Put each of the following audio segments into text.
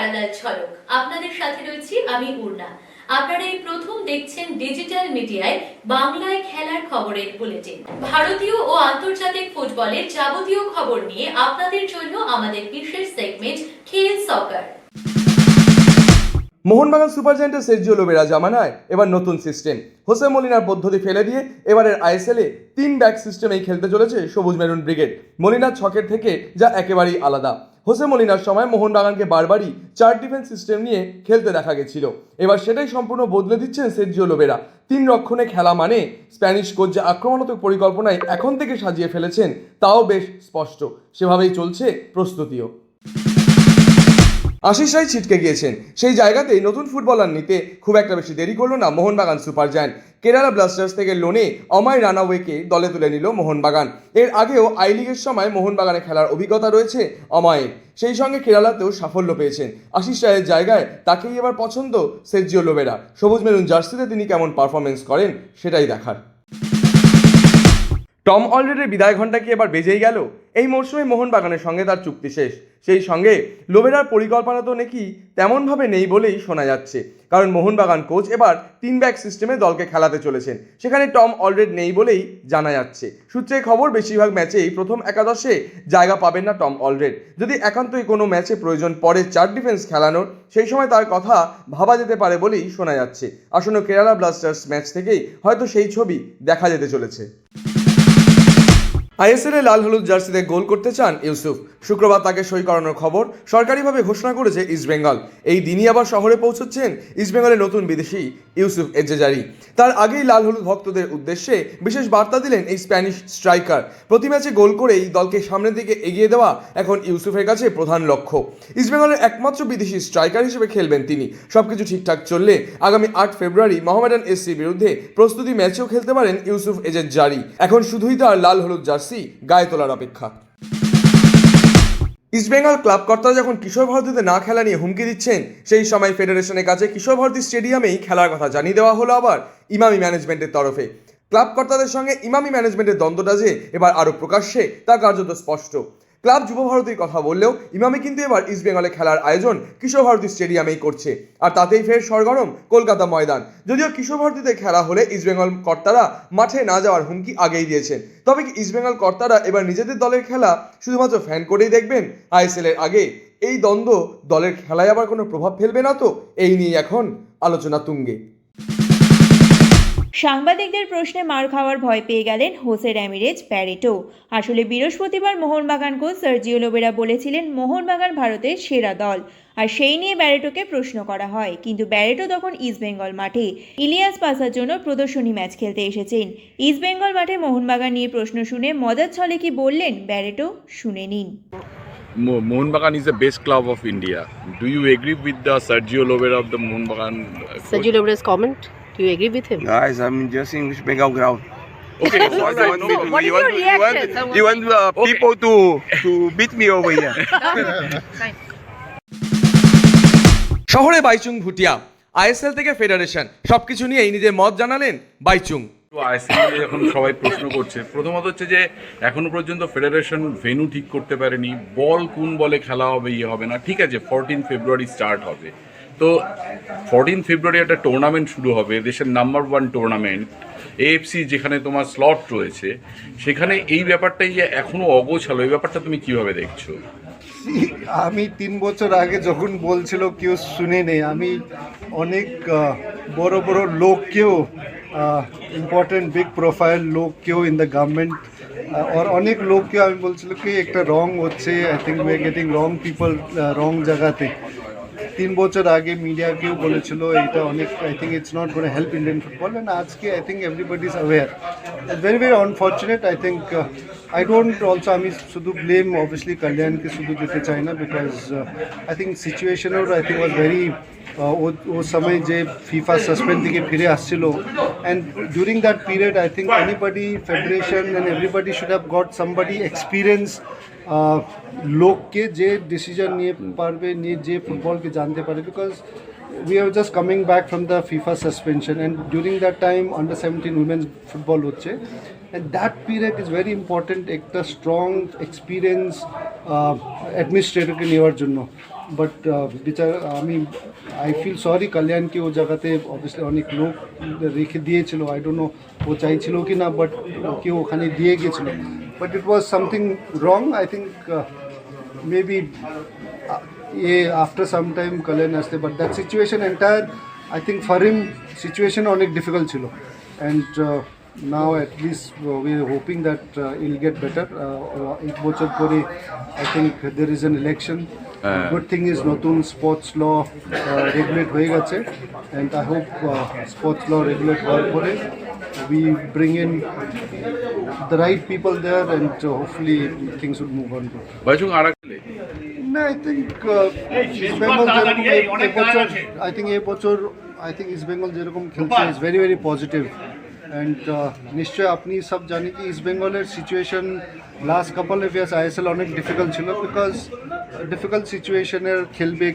Parallel ঝলক। আপনাদের সাথে রয়েছি আমি উর্না। আপনারা এই প্রথম দেখছেন ডিজিটাল মিডিয়ায় বাংলায় খেলার খবরের বুলেটিন। ভারতীয় ও আন্তর্জাতিক ফুটবলের যাবতীয় খবর নিয়ে আপনাদের জন্য আমাদের বিশেষ সেগমেন্ট খেল সকার। মোহনবাগান সুপার জায়েন্টের সের্জিও লোবেরা জামানায় এবার নতুন সিস্টেম। হোসে মলিনার পদ্ধতি ফেলে দিয়ে এবারের আইএসএলে 3 ব্যাক সিস্টেমেই খেলতে চলেছে সবুজ মেরুন ব্রিগেড। মলিনার ছকের থেকে যা একেবারেই আলাদা। হোসে মলিনার সময় মোহনবাগানকে বারবারই 4 ডিফেন্স সিস্টেম নিয়ে খেলতে দেখা গেছিল। এবার সেটাই সম্পূর্ণ বদলে দিচ্ছেন সের্জিও লোবেরা। 3 রক্ষণে খেলা মানে স্প্যানিশ কোচ যে আক্রমণাত্মক পরিকল্পনায় এখন থেকে সাজিয়ে ফেলেছেন তাও বেশ স্পষ্ট। সেভাবেই চলছে প্রস্তুতিও। আশিস রায় ছিটকে গিয়েছেন, সেই জায়গাতেই নতুন ফুটবলার নিতে খুব একটা বেশি দেরি করলো না Mohun Bagan super giant. Kerala Blasters থেকে লোনে অময় রানাওয়েকে দলে তুলে নিল মোহনবাগান। এর আগেও আই লিগের সময় মোহনবাগানে খেলার অভিজ্ঞতা রয়েছে অময়ের, সেই সঙ্গে কেরালাতেও সাফল্য পেয়েছেন। আশিস রায়ের জায়গায় তাকেই এবার পছন্দ সের্জিও লোবেরা। সবুজ মেরুন জার্সিতে তিনি কেমন পারফরমেন্স করেন সেটাই দেখার। টম অলরেডের বিদায় ঘণ্টা কি এবার বেজেই গেল? এই মরশুমে মোহনবাগানের সঙ্গে তার চুক্তি শেষ। সেই সঙ্গে লোবেরার পরিকল্পনা তো নাকি তেমনভাবে নেই বলেই শোনা যাচ্ছে, কারণ মোহনবাগান কোচ এবার 3 ব্যাক সিস্টেমে দলকে খেলাতে চলেছেন। সেখানে টম অলরেড নেই বলেই জানা যাচ্ছে। সূত্রে খবর বেশিরভাগ ম্যাচেই প্রথম একাদশে জায়গা পাবেন না টম অলরেড। যদি একান্তই কোনো ম্যাচে প্রয়োজন পড়ে 4 ডিফেন্স খেলানোর, সেই সময় তার কথা ভাবা যেতে পারে বলেই শোনা যাচ্ছে। আসন্ন কেরালা ব্লাস্টার্স ম্যাচ থেকেই হয়তো সেই ছবি দেখা যেতে চলেছে। আইএসএলে লাল হলুদ জার্সিতে গোল করতে চান ইউসুফ। শুক্রবার তাকে সই করানোর খবর সরকারিভাবে ঘোষণা করেছে ইস্টবেঙ্গল। এই দিনই আবার শহরে পৌঁছচ্ছেন ইস্টবেঙ্গলের নতুন বিদেশি ইউসুফ এজেজারি। তার আগেই লাল হলুদ ভক্তদের উদ্দেশ্যে বিশেষ বার্তা দিলেন এই স্প্যানিশ স্ট্রাইকার। প্রতি ম্যাচে গোল করেই দলকে সামনের দিকে এগিয়ে দেওয়া এখন ইউসুফের কাছে প্রধান লক্ষ্য। ইস্টবেঙ্গলের একমাত্র বিদেশি স্ট্রাইকার হিসেবে খেলবেন তিনি। সবকিছু ঠিকঠাক চললে আগামী 8 ফেব্রুয়ারি মোহামেডান এসসির বিরুদ্ধে প্রস্তুতি ম্যাচেও খেলতে পারেন ইউসুফ এজেজারি। এখন শুধুই তার লাল হলুদ জার্সি গায়ে তোলার অপেক্ষা। ইস্টবেঙ্গল ক্লাব কর্তারা যখন কিশোর ভারতীতে না খেলা নিয়ে হুমকি দিচ্ছেন, সেই সময় ফেডারেশনের কাছে কিশোর ভারতী স্টেডিয়ামেই খেলার কথা জানিয়ে দেওয়া হলো আবার ইমামি ম্যানেজমেন্টের তরফে। ক্লাব কর্তাদের সঙ্গে ইমামি ম্যানেজমেন্টের দ্বন্দ্বটা যে এবার আরও প্রকাশ্যে তা কার্যত স্পষ্ট। ক্লাব যুব ভারতীর কথা বললেও ইমামি কিন্তু এবার ইস্টবেঙ্গলে খেলার আয়োজন কিশোর ভারতী স্টেডিয়ামেই করছে, আর তাতেই ফের সরগরম কলকাতা ময়দান। যদিও কিশোর ভারতীতে খেলা হলে ইস্টবেঙ্গল কর্তারা মাঠে না যাওয়ার হুমকি আগেই দিয়েছেন। তবে কি ইস্টবেঙ্গল কর্তারা এবার নিজেদের দলের খেলা শুধুমাত্র ফ্যান করেই দেখবেন? আইএসএল এর আগে এই দ্বন্দ্ব দলের খেলায় আবার কোনো প্রভাব ফেলবে না তো? এই নিয়ে এখন আলোচনা তুঙ্গে। সাংবাদিকদের প্রশ্নে মার খাওয়ার ভয় পেয়ে গেলেন হোসে র্যামিরেজ ব্যারেটো। আসলে বৃহস্পতিবার মোহনবাগান কোচ সার্জিও লোবেরা বলেছিলেন মোহনবাগান ভারতের সেরা দল, আর সেই নিয়ে ব্যারেটোকে প্রশ্ন করা হয়। কিন্তু ব্যারেটো তখন ইস্টবেঙ্গল মাঠে ইলিয়াস পাসার জন্য প্রদর্শনী ম্যাচ খেলতে এসেছেন। ইস্টবেঙ্গল মাঠে মোহনবাগান নিয়ে প্রশ্ন শুনে মজার ছলে কি বললেন ব্যারেটো, শুনে নিন। Mohanbagan is the best club of India. Do you agree with the Sergio Lovera of the Mohanbagan? Sergio Lovera's comment? Do you agree with him? Guys, I'm just English background. Okay, so What is your reaction? You want people to beat me over here? শহরে Baichung Bhutia, ISL থেকে federation, সবকিছু নিয়েই নিজের মত জানালেন বাইচুং। ISL এখন সবাই প্রশ্ন করছে, প্রথমত হচ্ছে যে এখনো পর্যন্ত ফেডারেশন ভেন্যু ঠিক করতে পারেনি, বল কোন বলে খেলা হবে হবে না। ঠিক আছে, 14 ফেব্রুয়ারি স্টার্ট হবে, তো 14 ফেব্রুয়ারি একটা টুর্নামেন্ট শুরু হবে, দেশের নাম্বার 1 টুর্নামেন্ট এএফসি, যেখানে তোমার স্লট রয়েছে, সেখানে এই ব্যাপারটাই যে এখনো অগোছালো, এই ব্যাপারটা তুমি কিভাবে দেখছো? আমি 3 বছর আগে যখন বলছিল কেউ শুনে নেই, আমি অনেক বড় বড় লোককেও, ইম্পর্টেন্ট বিগ প্রোফাইল লোককেও ইন দ্য গভর্নমেন্ট আর অনেক লোককেও আমি বলছিল কি একটা রং হচ্ছে, I think we are getting wrong people wrong জায়গাতে। 3 বছর আগে মিডিয়াকেও বলেছিল এটা অনেক, I think it's not gonna help Indian football, and আজকে I think everybody is aware. Very very unfortunate. I think I don't also, আমি শুধু ব্লেম অবভিয়াসলি কল্যাণকে শুধু দিতে চাই না, বিকজ আই থিঙ্ক সিচুয়েশনও আই থিঙ্ক ওয়াজ ভেরি, ও সময় যে ফিফা সাসপেন্ড থেকে ফিরে আসছিল, and during that period I think anybody, federation and everybody should have got somebody experience লোককে যে ডিসিশন নিয়ে পারবে, নিয়ে যে ফুটবলকে জানতে পারে, because we are just coming back from the FIFA suspension, and during that time under 17 women's football হচ্ছে, and that period is very important, একটা strong experience administrator কে নেওয়ার জন্য, বাট বিচার আমি আই ফিল সরি কল্যাণকে ও জায়গাতে অবভিয়াসলি অনেক লোক রেখে দিয়েছিল, আই ডোন্ট নো ও চাইছিল কি না, বাট ওকে ওখানে দিয়ে গেছিল, but it was something wrong. I think maybe after some time Kalyan আসতে, but that situation entire I think for him situation অনেক difficult ছিল, and now at least we are hoping that he'll get better. 8 বছর পরে I think there is an election. Good thing is নতুন sports law regulate হয়ে গেছে, and I hope sports law regulate হওয়ার পরে we bring in the right people there, and hopefully things will move on. Baichung R No, I think East Bengal I think East Bengal যেরকম খেলছে is very very positive, and নিশ্চয় আপনি সব জানেন কি east বেঙ্গলের situation last couple of years ISL অনেক difficult ছিল, বিকজ ডিফিকাল্ট সিচুয়েশনের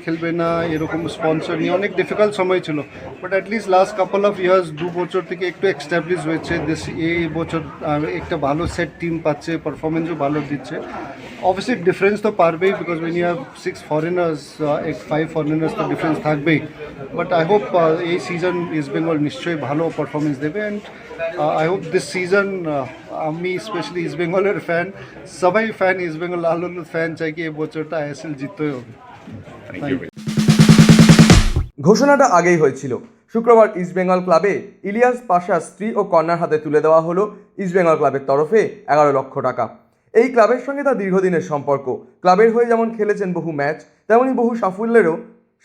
খেলবে না এরকম স্পন্সর নিয়ে অনেক ডিফিকাল্ট সময় ছিল, but at least last couple of years 2 বছর থেকে একটু এস্টাবলিশ হয়েছে। এই বছর একটা ভালো সেট টিম পাচ্ছে, পারফরমেন্সও ভালো দিচ্ছে। অবভিয়াসলি ডিফারেন্স তো পারবেই, because when you have 6 foreigners 5 foreigners তো ডিফারেন্স থাকবেই, বাট আই হোপ এই সিজন ইস্ট বেঙ্গল নিশ্চয়ই ভালো পারফরমেন্স দেবে, and I hope this season আমি স্পেশালি ইস্ট বেঙ্গলের ফ্যান, সবাই ফ্যান ইস্ট বেঙ্গল লালুর ফ্যান চাই কি এই বছরটা আইএসএল জিততেই হবে। ঘোষণাটা আগেই হয়েছিল। শুক্রবার ইস্টবেঙ্গল ক্লাবে ইলিয়াস পাশা স্ত্রী ও কন্যার হাতে তুলে দেওয়া হলো ইস্টবেঙ্গল ক্লাবের তরফে 11 লক্ষ টাকা। এই ক্লাবের সঙ্গে তার দীর্ঘদিনের সম্পর্ক। ক্লাবের হয়ে যেমন খেলেছেন বহু ম্যাচ, তেমনই বহু সাফল্যেরও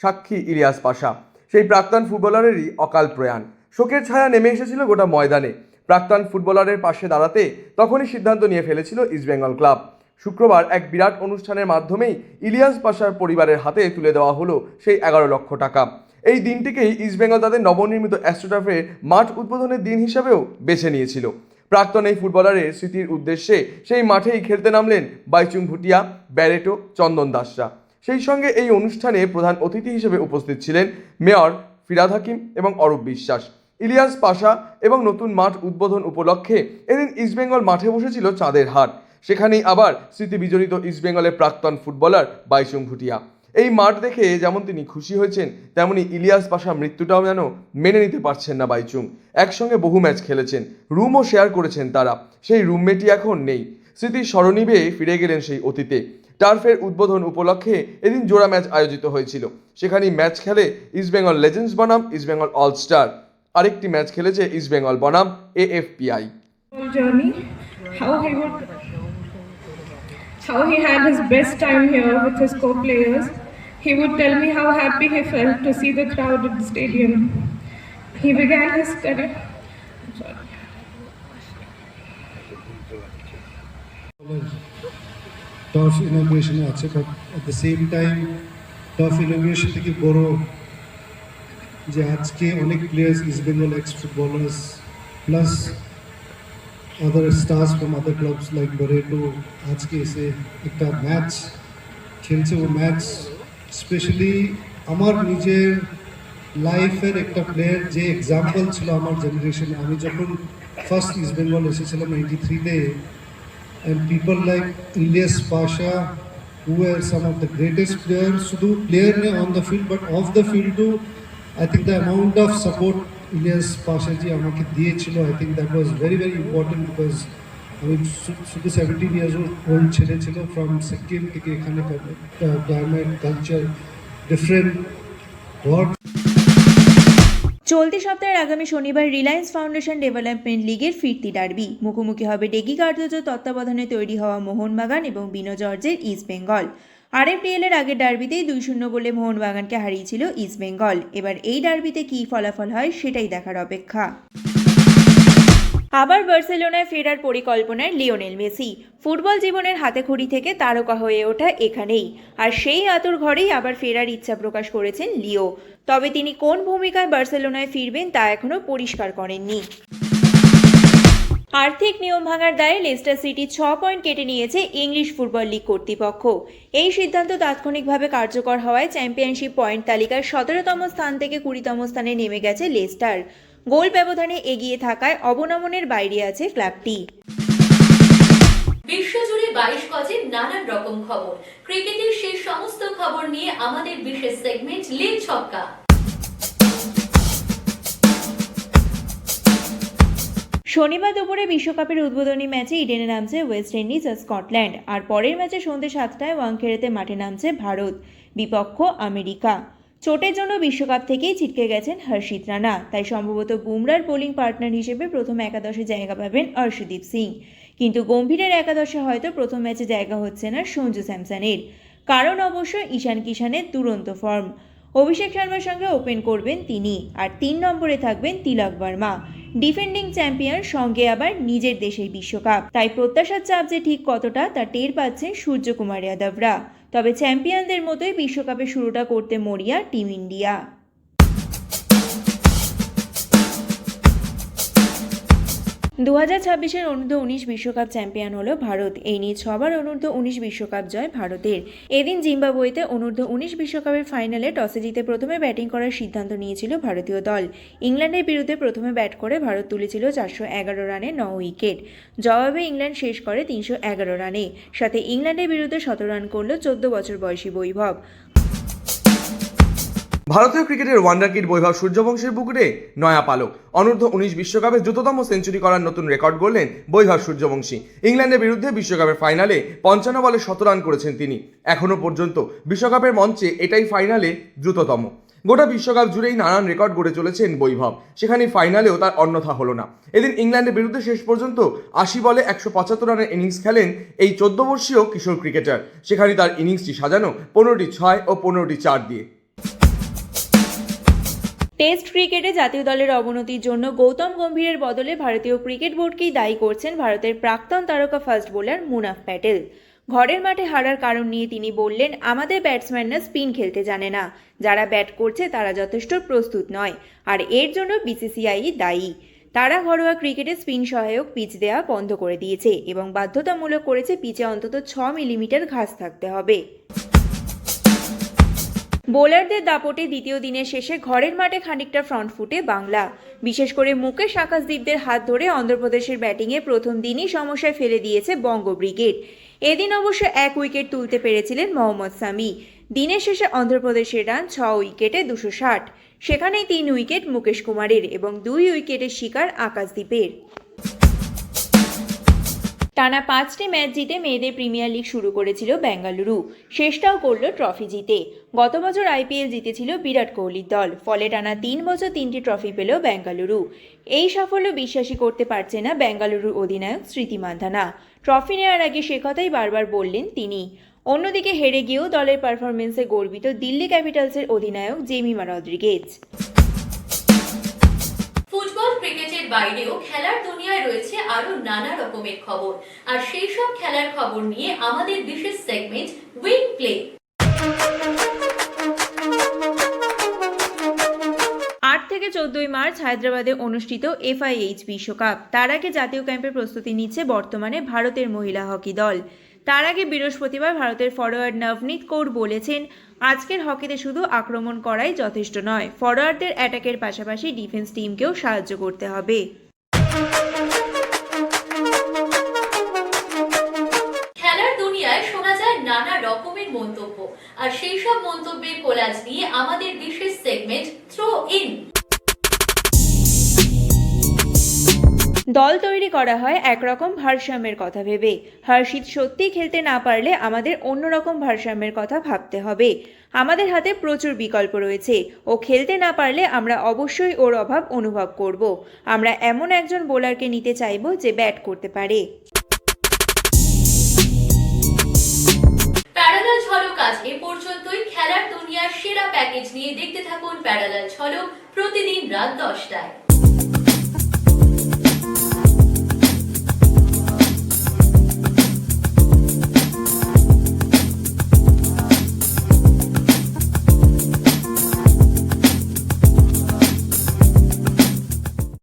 সাক্ষী ইলিয়াস পাশা। সেই প্রাক্তন ফুটবলারেরই অকাল প্রয়াণ। শোকের ছায়া নেমে এসেছিল গোটা ময়দানে। প্রাক্তন ফুটবলারের পাশে দাঁড়াতে তখনই সিদ্ধান্ত নিয়ে ফেলেছিল ইস্টবেঙ্গল ক্লাব। শুক্রবার এক বিরাট অনুষ্ঠানের মাধ্যমেই ইলিয়াস পাশার পরিবারের হাতে তুলে দেওয়া হলো সেই 11 লক্ষ টাকা। এই দিনটিকেই ইস্টবেঙ্গল তাদের নবনির্মিত অ্যাস্ট্রোটার্ফের মাঠ উদ্বোধনের দিন হিসাবেও বেছে নিয়েছিল। প্রাক্তন এই ফুটবলারের স্মৃতির উদ্দেশ্যে সেই মাঠেই খেলতে নামলেন বাইচুং ভুটিয়া, ব্যারেটো, চন্দন দাসরা। সেই সঙ্গে এই অনুষ্ঠানে প্রধান অতিথি হিসেবে উপস্থিত ছিলেন মেয়র ফিরাদ হাকিম এবং অরূপ বিশ্বাস। ইলিয়াস পাশা এবং নতুন মাঠ উদ্বোধন উপলক্ষে এদিন ইস্টবেঙ্গল মাঠে বসেছিল চাঁদের হাট। সেখানেই আবার স্মৃতি বিজড়িত ইস্টবেঙ্গলের প্রাক্তন ফুটবলার বাইচুং ভুটিয়া। এই মাঠ দেখে যেমন তিনি খুশি হয়েছেন, তেমনি ইলিয়াস পাশা মৃত্যুটাও যেন মেনে নিতে পারছেন না বাইচুং। একসঙ্গে বহু ম্যাচ খেলেছেন, রুমও শেয়ার করেছেন তারা। সেই রুমমেটই এখন নেই। স্মৃতির স্মরণীবে ফিরে গেলেন সেই অতীতে। টার্ফের উদ্বোধন উপলক্ষে এদিন জোড়া ম্যাচ আয়োজিত হয়েছিল। সেখানেই ম্যাচ খেলে ইস্টবেঙ্গল লেজেন্ডস বনাম ইস্টবেঙ্গল অলস্টার। আরেকটি ম্যাচ খেলেছে ইস্টবেঙ্গল বনাম AFPI। Journey, how he had his best time here with his co-players. He would tell me how happy he felt to see the crowd at the stadium. He began his career. টার্ফ ইনগ্রেশনে আছে, but at the same time টার্ফ ইনগ্রেশন থেকে বড় যে আজকে অনেক players East Bengal ex footballers plus other stars from other clubs like Barreto আজকে এসে একটা ম্যাচ খেলছে। ও ম্যাচ স্পেশালি আমার নিজের লাইফের একটা প্লেয়ার যে এক্সাম্পল ছিল আমার জেনারেশনে। আমি যখন ফার্স্ট ইস্ট বেঙ্গল এসেছিলাম 93-তে, and people like Ilyas Pasha, who were some of the greatest players, শুধু player ne on the field but off the field too. I think the amount of support Ilyas Pasha ji আমাকে দিয়েছিল, I think that was very very important, because আমি শুধু 17 years old ছেলে ছিল from Sikkim থেকে এখানে climate, culture, different world. চলতি সপ্তাহের আগামী শনিবার রিলায়েন্স ফাউন্ডেশন ডেভেলপমেন্ট লিগের ফিরতি ডার্বি। মুখোমুখি হবে ডেকি কার্দোজোর তত্ত্বাবধানে তৈরি হওয়া মোহনবাগান এবং বিনো জর্জের ইস্টবেঙ্গল। RFPL এর আগের ডার্বিতেই 2-0 গোলে মোহনবাগানকে হারিয়েছিল ইস্টবেঙ্গল। এবার এই ডার্বিতে কী ফলাফল হয় সেটাই দেখার অপেক্ষা। আবার বার্সেলোনায় ফেরার পরিকল্পনায় লিওনেল মেসি। ফুটবল জীবনের হাতেখড়ি থেকে তারকা হয়ে ওঠা এখানেই, আর সেই আতুর ঘরেই আবার ফেরার ইচ্ছা প্রকাশ করেছেন লিও। তবে তিনি কোন ভূমিকায় বার্সেলোনায় ফিরবেন তা এখনও পরিষ্কার করেননি। আর্থিক নিয়ম ভাঙার দায়ে লেস্টার সিটি 6 পয়েন্ট কেটে নিয়েছে ইংলিশ ফুটবল লিগ কর্তৃপক্ষ। এই সিদ্ধান্ত তাৎক্ষণিকভাবে কার্যকর হওয়ায় চ্যাম্পিয়নশিপ পয়েন্ট তালিকার 17তম স্থান থেকে 20তম স্থানে নেমে গেছে লেস্টার। গোল ব্যবধানে এগিয়ে থাকায় অবনমনের বাইরে আছে ক্লাবটি। বিশ্বজুড়ে 22 গজের নানান রকম খবর। ক্রিকেটের সেই সমস্ত খবর নিয়ে আমাদের বিশেষ সেগমেন্ট লীগ ছক্কা। শনিবার দুপুরে বিশ্বকাপের উদ্বোধনী ম্যাচে ইডেনে নামছে ওয়েস্ট ইন্ডিজ আর স্কটল্যান্ড, আর পরের ম্যাচে সন্ধ্যে 7টায় ওয়াংখেড়েতে মাঠে নামছে ভারত, বিপক্ষ আমেরিকা। চোটের জন্য বিশ্বকাপ থেকেই ছিটকে গেছেন হর্ষিত রানা, তাই সম্ভবত বুমরার বোলিং পার্টনার হিসেবে প্রথম একাদশে জায়গা পাবেন অর্শদীপ সিং। কিন্তু গম্ভীরের একাদশে হয়তো প্রথম ম্যাচে জায়গা হচ্ছে না সঞ্জু স্যামসনের, কারণ অবশ্য ঈশান কিষানের দুরন্ত ফর্ম। অভিষেক শর্মার সঙ্গে ওপেন করবেন তিনি, আর 3 নম্বরে থাকবেন তিলক বর্মা, ডিফেন্ডিং চ্যাম্পিয়ন, সঙ্গে আবার নিজের দেশের বিশ্বকাপ। তাই প্রত্যাশার চাপ যে ঠিক কতটা তা টের পাচ্ছেন সূর্যকুমার যাদবরা। তবে চ্যাম্পিয়নদের মতোই বিশ্বকাপের শুরুটা করতে মরিয়া টিম ইন্ডিয়া। 2026-এর অনূর্ধ্ব-19 বিশ্বকাপ চ্যাম্পিয়ন হলো ভারত। এই নিয়ে 6বার অনূর্ধ্ব-19 বিশ্বকাপ জয় ভারতের। এদিন জিম্বাবুয়েতে অনূর্ধ্ব-19 বিশ্বকাপের ফাইনালে টসে জিতে প্রথমে ব্যাটিং করার সিদ্ধান্ত নিয়েছিল ভারতীয় দল। ইংল্যান্ডের বিরুদ্ধে প্রথমে ব্যাট করে ভারত তুলেছিল 411 রানে 9 উইকেট। জবাবে ইংল্যান্ড শেষ করে 311 রানে। সাথে ইংল্যান্ডের বিরুদ্ধে 17 রান করল 14 বছর বয়সী বৈভব। ভারতীয় ক্রিকেটের ওয়ান্ডার কিড বৈভব সূর্যবংশীর বুকুরে নয়া পালক। অনূর্ধ্ব-19 বিশ্বকাপে দ্রুততম সেঞ্চুরি করার নতুন রেকর্ড গড়লেন বৈভব সূর্যবংশী। ইংল্যান্ডের বিরুদ্ধে বিশ্বকাপের ফাইনালে 55 বলে 17 রান করেছেন তিনি। এখনও পর্যন্ত বিশ্বকাপের মঞ্চে এটাই ফাইনালে দ্রুততম। গোটা বিশ্বকাপ জুড়েই নানান রেকর্ড গড়ে চলেছেন বৈভব, সেখানে ফাইনালেও তার অন্যথা হলো না। এদিন ইংল্যান্ডের বিরুদ্ধে শেষ পর্যন্ত 80 বলে 175 রানের ইনিংস খেলেন এই 14 বর্ষীয় কিশোর ক্রিকেটার। সেখানে তার ইনিংসটি সাজানো 15টি 6 ও 15টি 4 দিয়ে। টেস্ট ক্রিকেটে জাতীয় দলের অবনতির জন্য গৌতম গম্ভীরের বদলে ভারতীয় ক্রিকেট বোর্ডকেই দায়ী করছেন ভারতের প্রাক্তন তারকা ফাস্ট বোলার মুনাফ প্যাটেল। ঘরের মাঠে হারার কারণ নিয়ে তিনি বললেন, আমাদের ব্যাটসম্যানরা স্পিন খেলতে জানে না, যারা ব্যাট করছে তারা যথেষ্ট প্রস্তুত নয়, আর এর জন্য বিসিসিআই দায়ী। তারা ঘরোয়া ক্রিকেটে স্পিন সহায়ক পিচ দেওয়া বন্ধ করে দিয়েছে এবং বাধ্যতামূলক করেছে পিচে অন্তত 6 মিলিমিটার ঘাস থাকতে হবে। বোলারদের দাপটে দ্বিতীয় দিনের শেষে ঘরের মাঠে খানিকটা ফ্রন্ট ফুটে বাংলা। বিশেষ করে মুকেশ আকাশদীপদের হাত ধরে অন্ধ্রপ্রদেশের ব্যাটিংয়ে প্রথম দিনই সমস্যায় ফেলে দিয়েছে বঙ্গ ব্রিগেড। এদিন অবশ্য 1 উইকেট তুলতে পেরেছিলেন মোহাম্মদ সামি। দিনের শেষে অন্ধ্রপ্রদেশের রান 6 উইকেটে 260, সেখানেই 3 উইকেট মুকেশ কুমারের এবং 2 উইকেটের শিকার আকাশদীপের। টানা 5টি ম্যাচ জিতে মেয়েদের প্রিমিয়ার লিগ শুরু করেছিল বেঙ্গালুরু, শেষটাও করল ট্রফি জিতে। গত বছর আইপিএল জিতেছিল বিরাট কোহলির দল, ফলে টানা 3 বছর 3টি ট্রফি পেল বেঙ্গালুরু। এই সাফল্য বিশ্বাসই করতে পারছে না বেঙ্গালুরুর অধিনায়ক স্মৃতি মান্ধানা। ট্রফি নেওয়ার আগে সে কথাই বারবার বললেন তিনি। অন্যদিকে হেরে গিয়েও দলের পারফরমেন্সে গর্বিত দিল্লি ক্যাপিটালসের অধিনায়ক জেমিমা রদ্রিগেজ। ফুটবল ক্রিকেটের বাইরেও খেলার দুনিয়ায় রয়েছে আরো নানা রকমের খবর, আর সেই সব খেলার খবর নিয়ে আমাদের বিশেষ সেগমেন্ট উইং প্লে। 8 থেকে 14 মার্চ হায়দ্রাবাদে অনুষ্ঠিত FIH বিশ্বকাপ। তার আগে জাতীয় ক্যাম্পের প্রস্তুতি নিচ্ছে বর্তমানে ভারতের মহিলা হকি দল। তার আগে বৃহস্পতিবার ভারতের ফরোয়ার্ড নবনীত কৌর বলেছেন, আজকের হকিতে শুধু আক্রমণ করাই যথেষ্ট নয়, ফরোয়ার্ডদের অ্যাটাকের পাশাপাশি ডিফেন্স টিমকেও সাহায্য করতে হবে। খেলার দুনিয়ায় শোনা যায় নানা রকমের মন্তব্য, আর সেই সব মন্তব্যের কোলাজ নিয়ে আমাদের বিশেষ সেগমেন্ট থ্রো ইন। দল তৈরি করা হয় একরকম ভারসাম্যের কথা ভেবে। হর্ষিত সত্যি খেলতে না পারলে আমাদের অন্যরকম ভারসাম্যের কথা ভাবতে হবে। আমাদের হাতে প্রচুর বিকল্প রয়েছে, ও খেলতে না পারলে আমরা অবশ্যই ওর অভাব অনুভব করব। আমরা এমন একজন বোলারকে নিতে চাইব যে ব্যাট করতে পারে। প্যারালাল ঝলক আজ এ পর্যন্তই। খেলার দুনিয়ার সেরা প্যাকেজ নিয়ে দেখতে থাকুন প্যারালাল ঝলক প্রতিদিন রাত 10টায়।